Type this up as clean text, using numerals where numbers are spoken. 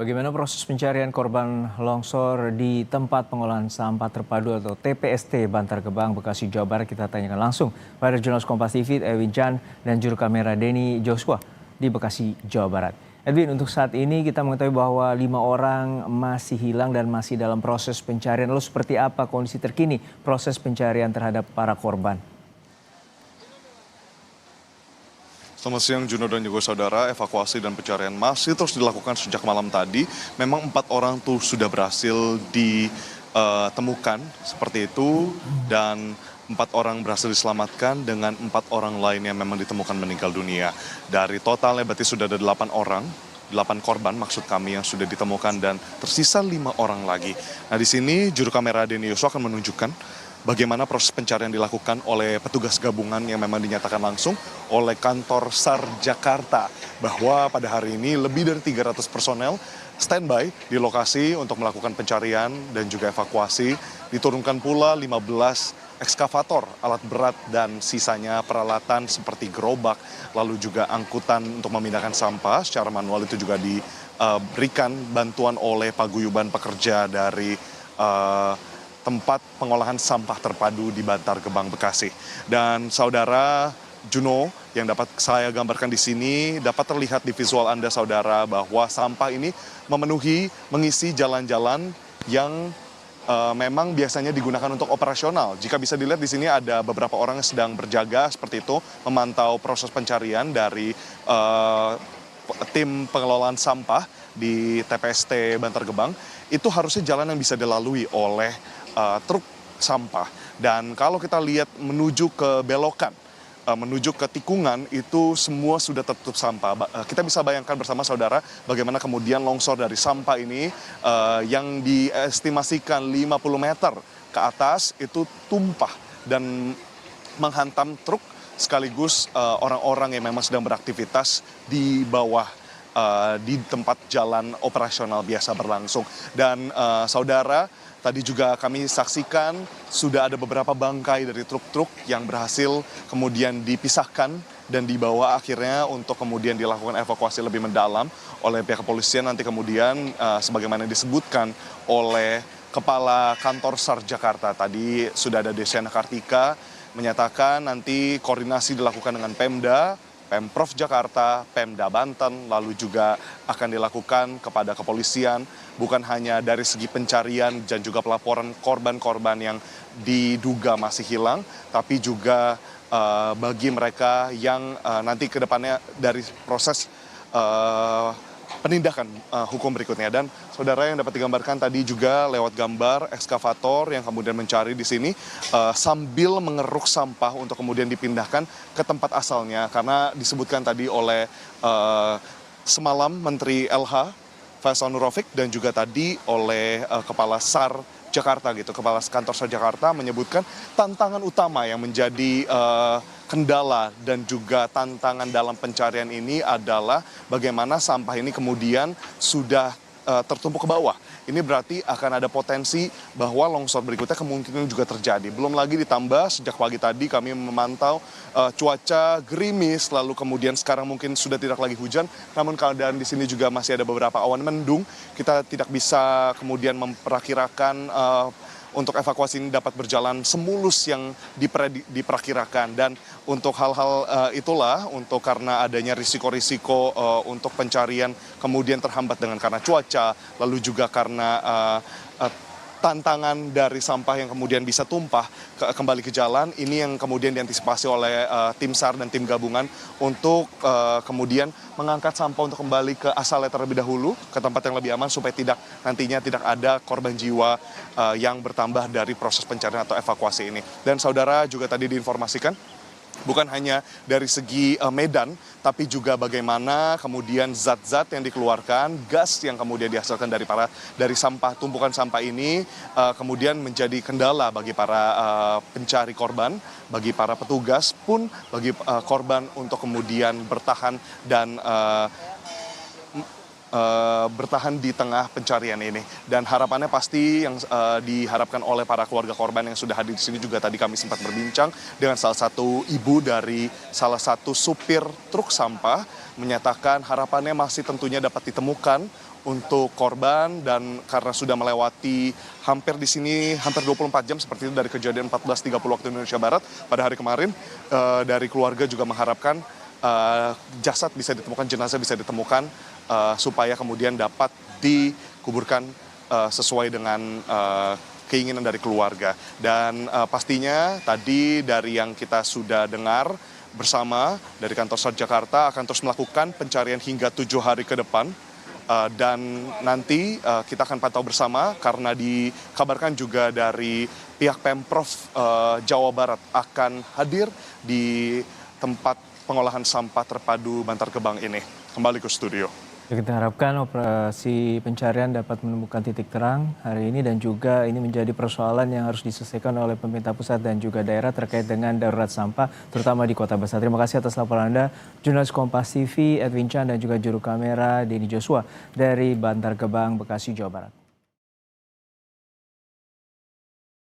Bagaimana proses pencarian korban longsor di tempat pengolahan sampah terpadu atau TPST Bantar Gebang, Bekasi, Jawa Barat? Kita tanyakan langsung pada jurnalis Kompas TV Edwin Chan dan juru kamera Denny Joshua di Bekasi, Jawa Barat. Edwin, untuk saat ini kita mengetahui bahwa 5 orang masih hilang dan masih dalam proses pencarian. Lalu seperti apa kondisi terkini proses pencarian terhadap para korban? Selamat siang Juno dan juga saudara, evakuasi dan pencarian masih terus dilakukan sejak malam tadi. Memang 4 orang tuh sudah berhasil ditemukan seperti itu dan 4 orang berhasil diselamatkan dengan 4 orang lain yang memang ditemukan meninggal dunia. Dari totalnya berarti sudah ada 8 orang. 8 korban maksud kami yang sudah ditemukan dan tersisa 5 orang lagi. Nah di sini juru kamera Denny Joshua akan menunjukkan bagaimana proses pencarian dilakukan oleh petugas gabungan yang memang dinyatakan langsung oleh kantor SAR Jakarta. Bahwa pada hari ini lebih dari 300 personel standby di lokasi untuk melakukan pencarian dan juga evakuasi. Diturunkan pula 15 ekskavator, alat berat dan sisanya peralatan seperti gerobak, lalu juga angkutan untuk memindahkan sampah secara manual itu juga diberikan bantuan oleh paguyuban pekerja dari tempat pengolahan sampah terpadu di Bantar Gebang, Bekasi. Dan saudara Juno, yang dapat saya gambarkan di sini, dapat terlihat di visual Anda saudara bahwa sampah ini mengisi jalan-jalan yang memang biasanya digunakan untuk operasional. Jika bisa dilihat di sini ada beberapa orang yang sedang berjaga seperti itu, memantau proses pencarian dari tim pengelolaan sampah di TPST Bantar Gebang. Itu harusnya jalan yang bisa dilalui oleh truk sampah. Dan kalau kita lihat menuju ke belokan, menuju ke tikungan, itu semua sudah tertutup sampah. Kita bisa bayangkan bersama saudara bagaimana kemudian longsor dari sampah ini yang diestimasikan 50 meter ke atas itu tumpah dan menghantam truk sekaligus orang-orang yang memang sedang beraktivitas di bawah di tempat jalan operasional biasa berlangsung. Dan saudara, tadi juga kami saksikan sudah ada beberapa bangkai dari truk-truk yang berhasil kemudian dipisahkan dan dibawa akhirnya untuk kemudian dilakukan evakuasi lebih mendalam oleh pihak kepolisian. Nanti kemudian sebagaimana disebutkan oleh Kepala Kantor SAR Jakarta tadi sudah ada Desyana Kartika menyatakan nanti koordinasi dilakukan dengan Pemda, Pemprov Jakarta, Pemda Banten, lalu juga akan dilakukan kepada kepolisian, bukan hanya dari segi pencarian dan juga pelaporan korban-korban yang diduga masih hilang, tapi juga bagi mereka yang nanti ke depannya dari proses penindakan hukum berikutnya. Dan saudara, yang dapat digambarkan tadi juga lewat gambar ekskavator yang kemudian mencari di sini sambil mengeruk sampah untuk kemudian dipindahkan ke tempat asalnya, karena disebutkan tadi oleh semalam Menteri LH Faisal Nurrofiq dan juga tadi oleh Kepala SAR Jakarta Kepala Kantor SAR Jakarta menyebutkan tantangan utama yang menjadi kendala dan juga tantangan dalam pencarian ini adalah bagaimana sampah ini kemudian sudah tertumpuk ke bawah. Ini berarti akan ada potensi bahwa longsor berikutnya kemungkinan juga terjadi. Belum lagi ditambah sejak pagi tadi kami memantau cuaca gerimis, lalu kemudian sekarang mungkin sudah tidak lagi hujan, namun keadaan di sini juga masih ada beberapa awan mendung. Kita tidak bisa kemudian memperkirakan untuk evakuasi ini dapat berjalan semulus yang diperkirakan. Dan untuk hal-hal itulah, untuk karena adanya risiko-risiko untuk pencarian kemudian terhambat karena cuaca, lalu juga karena tantangan dari sampah yang kemudian bisa tumpah kembali ke jalan, ini yang kemudian diantisipasi oleh tim SAR dan tim gabungan untuk kemudian mengangkat sampah untuk kembali ke asalnya terlebih dahulu, ke tempat yang lebih aman supaya nantinya tidak ada korban jiwa yang bertambah dari proses pencarian atau evakuasi ini. Dan saudara, juga tadi diinformasikan bukan hanya dari segi medan, tapi juga bagaimana kemudian zat-zat yang dikeluarkan, gas yang kemudian dihasilkan dari sampah, tumpukan sampah ini kemudian menjadi kendala bagi para pencari korban, bagi para petugas pun, bagi korban untuk kemudian bertahan dan bertahan di tengah pencarian ini. Dan harapannya pasti yang diharapkan oleh para keluarga korban yang sudah hadir di sini, juga tadi kami sempat berbincang dengan salah satu ibu dari salah satu supir truk sampah, menyatakan harapannya masih tentunya dapat ditemukan untuk korban, dan karena sudah melewati hampir di sini hampir 24 jam seperti itu dari kejadian 14.30 waktu Indonesia Barat pada hari kemarin, dari keluarga juga mengharapkan jasad bisa ditemukan, jenazah bisa ditemukan supaya kemudian dapat dikuburkan sesuai dengan keinginan dari keluarga. Dan pastinya tadi dari yang kita sudah dengar bersama dari kantor SAR Jakarta akan terus melakukan pencarian hingga 7 hari ke depan. Dan nanti kita akan pantau bersama karena dikabarkan juga dari pihak Pemprov Jawa Barat akan hadir di tempat pengolahan sampah terpadu Bantar Gebang ini. Kembali ke studio. Kita harapkan operasi pencarian dapat menemukan titik terang hari ini dan juga ini menjadi persoalan yang harus diselesaikan oleh pemerintah pusat dan juga daerah terkait dengan darurat sampah terutama di Kota Besar. Terima kasih atas laporan Anda, jurnalis Kompas TV Edwin Chan dan juga juru kamera Denny Joshua dari Bantar Gebang, Bekasi, Jawa Barat.